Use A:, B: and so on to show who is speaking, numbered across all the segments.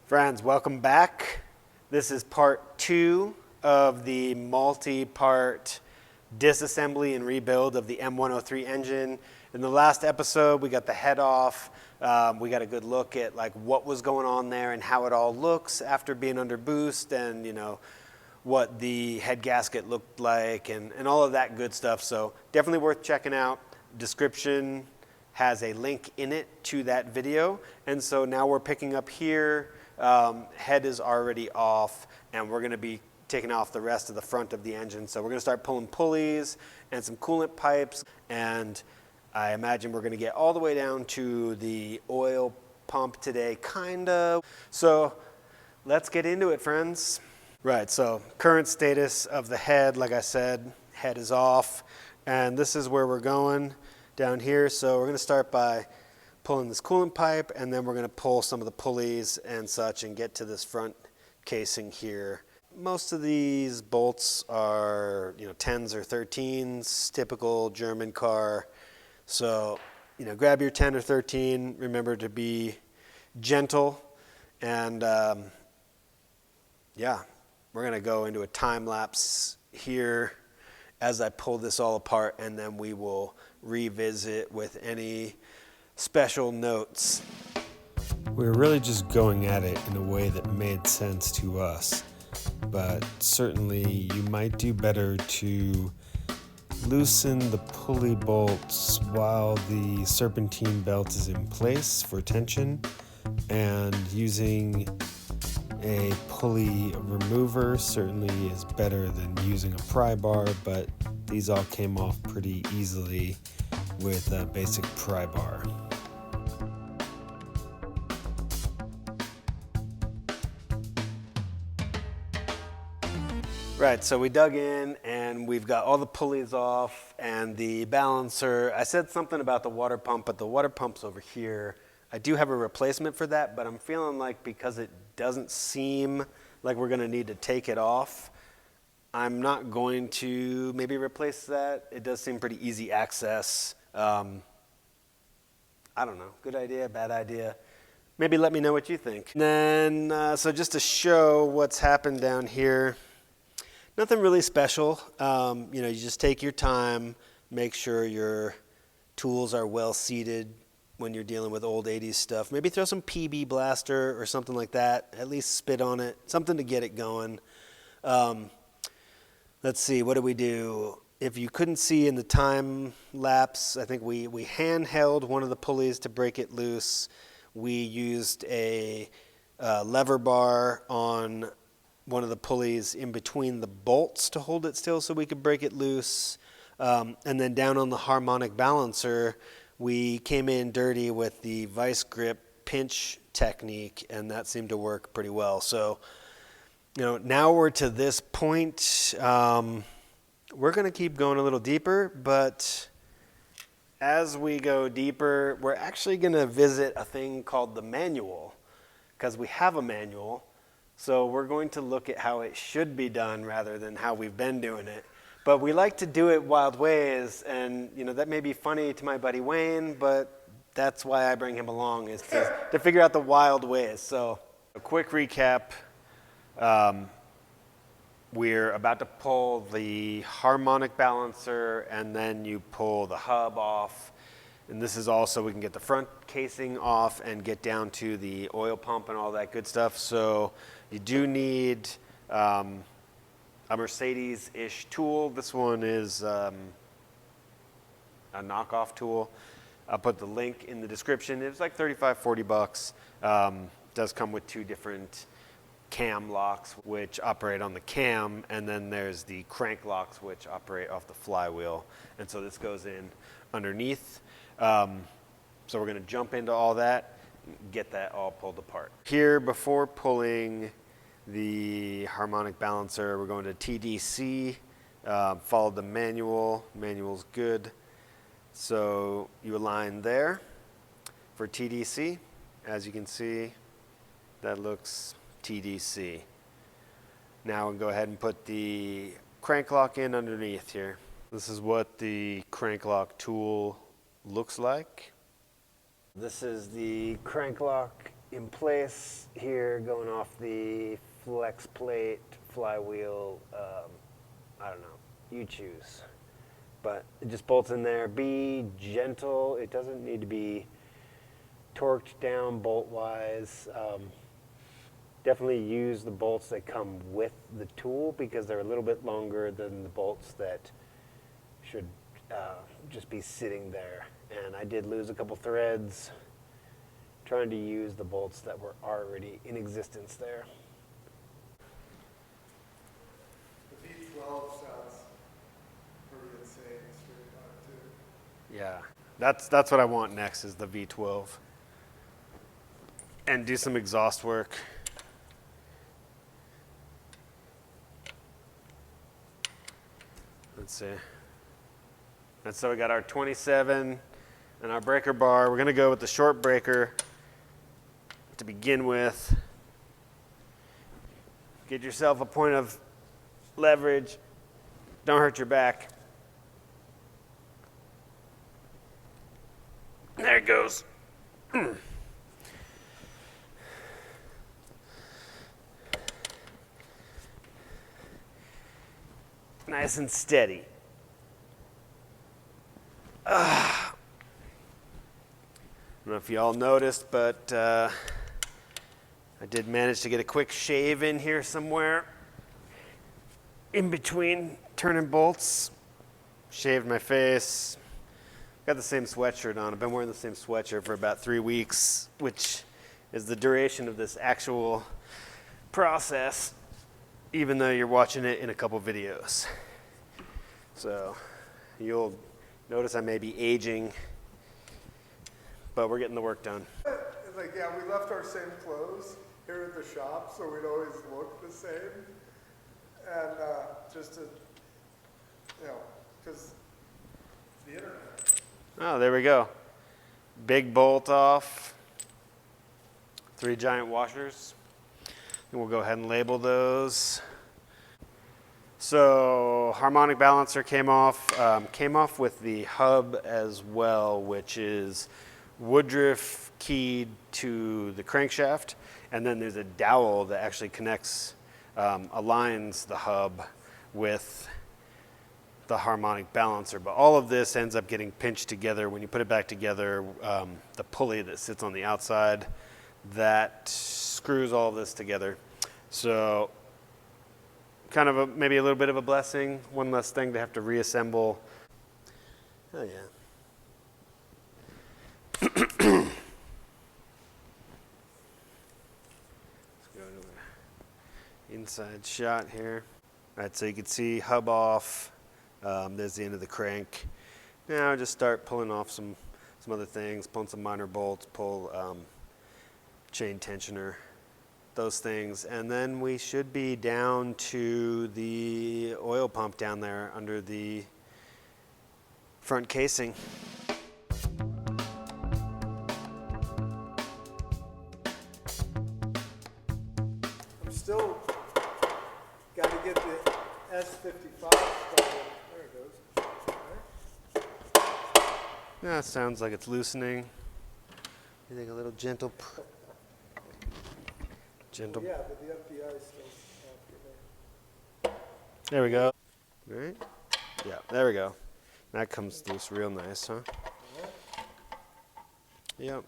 A: Friends, welcome back. This is part 2 of the multi-part disassembly and rebuild of the M103 engine. In the last episode, we got the head off. We got a good look at like what was going on there and how it all looks after being under boost, and what the head gasket looked like and all of that good stuff. So definitely worth checking out. Description has a link in it to that video. And so now we're picking up here. Head is already off, and we're going to be taking off the rest of the front of the engine. So we're going to start pulling pulleys and some coolant pipes, and I imagine we're going to get all the way down to the oil pump today, kind of. So let's get into it, friends. Right, so current status of the head, like I said, head is off, and this is where we're going down here. So we're going to start by pulling this coolant pipe, and then we're going to pull some of the pulleys and such and get to this front casing here. Most of these bolts are 10s or 13s, typical German car. So grab your 10 or 13, remember to be gentle, and yeah, we're going to go into a time lapse here as I pull this all apart, and then we will revisit with any special notes.
B: We're really just going at it in a way that made sense to us, but certainly you might do better to loosen the pulley bolts while the serpentine belt is in place for tension, and using a pulley remover certainly is better than using a pry bar, but these all came off pretty easily with a basic pry bar.
A: Right, so we dug in and we've got all the pulleys off and the balancer. I said something about the water pump, but the water pump's over here. I do have a replacement for that, but I'm feeling like because it doesn't seem like we're going to need to take it off, I'm not going to maybe replace that. It does seem pretty easy access. I don't know, good idea, bad idea. Maybe let me know what you think. And then, so just to show what's happened down here, nothing really special. You just take your time, make sure your tools are well seated when you're dealing with old 80s stuff. Maybe throw some PB blaster or something like that, at least spit on it, something to get it going. Let's see, what do we do? If you couldn't see in the time lapse, I think we handheld one of the pulleys to break it loose. We used a lever bar on one of the pulleys in between the bolts to hold it still so we could break it loose. And then down on the harmonic balancer, we came in dirty with the vice grip pinch technique, and that seemed to work pretty well. So, now we're to this point. We're going to keep going a little deeper, but as we go deeper, we're actually going to visit a thing called the manual, because we have a manual. So we're going to look at how it should be done rather than how we've been doing it. But we like to do it wild ways, and that may be funny to my buddy Wayne, but that's why I bring him along, is to figure out the wild ways. So a quick recap. We're about to pull the harmonic balancer, and then you pull the hub off. And this is also, we can get the front casing off and get down to the oil pump and all that good stuff. So you do need a Mercedes-ish tool. This one is a knockoff tool. I'll put the link in the description. It's like $35-40. Does come with 2 different cam locks which operate on the cam, and then there's the crank locks which operate off the flywheel. And so this goes in underneath. So we're going to jump into all that, get that all pulled apart. Here, before pulling the harmonic balancer, we're going to TDC, followed the manual. Manual's good. So you align there for TDC. As you can see, that looks TDC. Now we'll go ahead and put the crank lock in underneath here. This is what the crank lock tool looks like. This is the crank lock in place here, going off the flex plate, flywheel, I don't know, you choose. But it just bolts in there. Be gentle. It doesn't need to be torqued down bolt-wise. Definitely use the bolts that come with the tool because they're a little bit longer than the bolts that should just be sitting there. And I did lose a couple threads trying to use the bolts that were already in existence there.
C: The V12 sounds pretty insane straight up too.
A: Yeah, that's what I want next is the V12. And do some exhaust work. Let's see. And so we got our 27 and our breaker bar. We're going to go with the short breaker to begin with. Get yourself a point of leverage. Don't hurt your back. There it goes. Nice and steady. I don't know if you all noticed, but I did manage to get a quick shave in here somewhere in between turning bolts. Shaved my face. Got the same sweatshirt on. I've been wearing the same sweatshirt for about 3 weeks, which is the duration of this actual process, even though you're watching it in a couple videos. So you'll notice I may be aging, but we're getting the work done.
C: Like, yeah, we left our same clothes here at the shop, so we'd always look the same. And just to, you know, because the internet.
A: Oh, there we go. Big bolt off. 3 giant washers. And we'll go ahead and label those. So harmonic balancer came off with the hub as well, which is Woodruff keyed to the crankshaft. And then there's a dowel that actually connects, aligns the hub with the harmonic balancer. But all of this ends up getting pinched together. When you put it back together, the pulley that sits on the outside, that screws all of this together. So kind of maybe a little bit of a blessing, one less thing to have to reassemble. Oh yeah. Let's go to the inside shot here. All right, so you can see hub off. There's the end of the crank. Now just start pulling off some other things, pulling some minor bolts, pull chain tensioner, those things. And then we should be down to the oil pump down there under the front casing.
C: I'm still got to get the S55 started. There it goes.
A: Yeah, it sounds like it's loosening. You think a little gentle. Gentle.
C: Yeah, but the FBI is still after me.
A: There we go. All right. Yeah, there we go. That comes loose real nice, huh? Yep.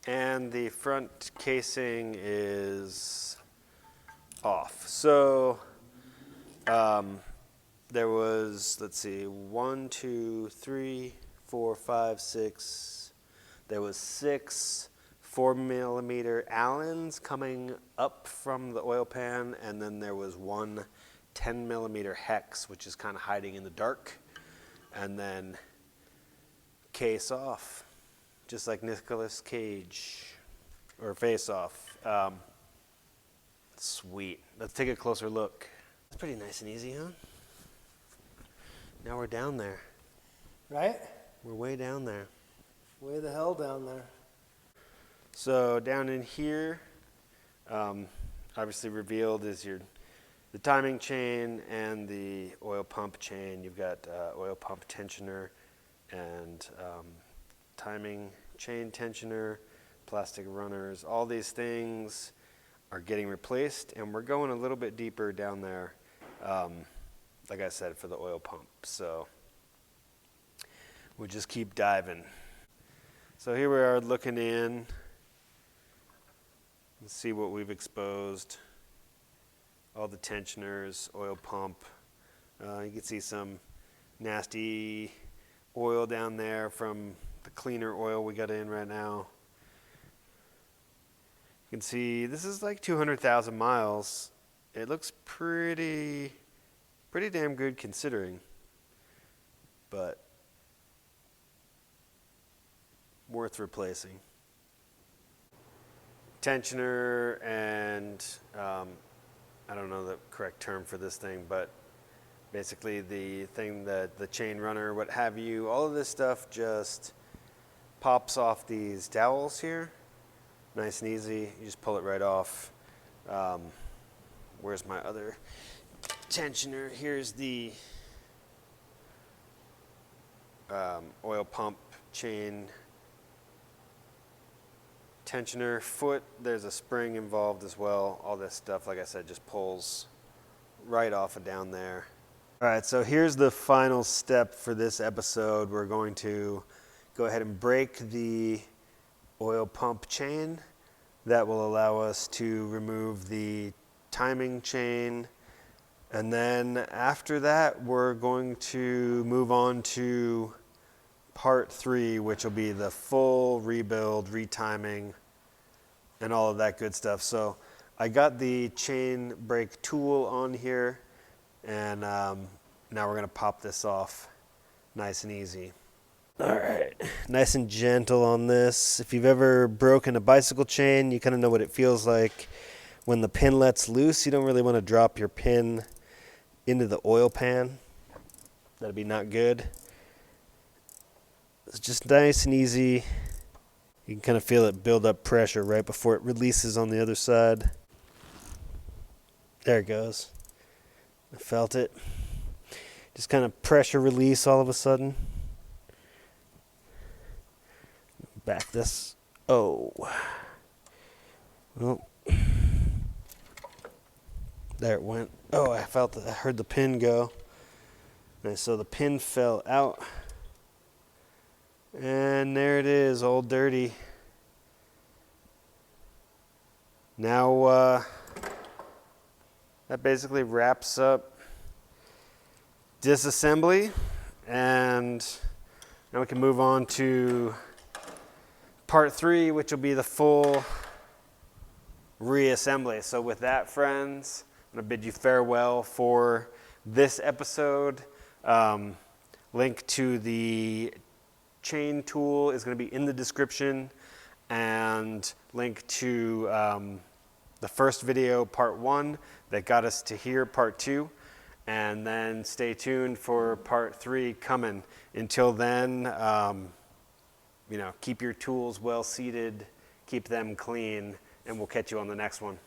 A: And the front casing is off. So there was, let's see, 1, 2, 3, 4, 5, 6. There was 6 4mm Allens coming up from the oil pan, and then there was 1 10mm hex, which is kind of hiding in the dark, and then case off, just like Nicolas Cage, or Face Off. Sweet. Let's take a closer look. That's pretty nice and easy, huh? Now we're down there.
C: Right?
A: We're way down there.
C: Way the hell down there.
A: So down in here, obviously revealed is the timing chain and the oil pump chain. You've got oil pump tensioner and timing chain tensioner. plastic runners. All these things are getting replaced, and we're going a little bit deeper down there, like I said, for the oil pump. So we'll just keep diving. So here we are looking in. Let's see what we've exposed. All the tensioners, oil pump. You can see some nasty oil down there from the cleaner oil we got in right now. You can see this is like 200,000 miles. It looks pretty damn good considering, but worth replacing. Tensioner and I don't know the correct term for this thing, but basically the thing that the chain runner, what have you, all of this stuff just pops off these dowels here. Nice and easy. You just pull it right off. Where's my other tensioner? Here's the oil pump chain tensioner foot. There's a spring involved as well. All this stuff, like I said, just pulls right off of down there. All right, so here's the final step for this episode. We're going to go ahead and break the oil pump chain. That will allow us to remove the timing chain. And then after that, we're going to move on to part 3, which will be the full rebuild, retiming, and all of that good stuff. So I got the chain brake tool on here, and now we're gonna pop this off nice and easy. All right, nice and gentle on this. If you've ever broken a bicycle chain, you kind of know what it feels like when the pin lets loose. You don't really want to drop your pin into the oil pan. That'd be not good. It's just nice and easy. You can kind of feel it build up pressure right before it releases on the other side. There it goes. I felt it. Just kind of pressure release all of a sudden. Back this. Oh. Well. There it went. Oh, I heard the pin go. And so the pin fell out. And there it is, all dirty. Now, that basically wraps up disassembly, and now we can move on to part 3, which will be the full reassembly. So with that, friends, I'm going to bid you farewell for this episode. Link to the chain tool is going to be in the description, and link to the first video, part 1, that got us to here, part 2, and then stay tuned for part 3 coming. Until then, keep your tools well seated, keep them clean, and we'll catch you on the next one.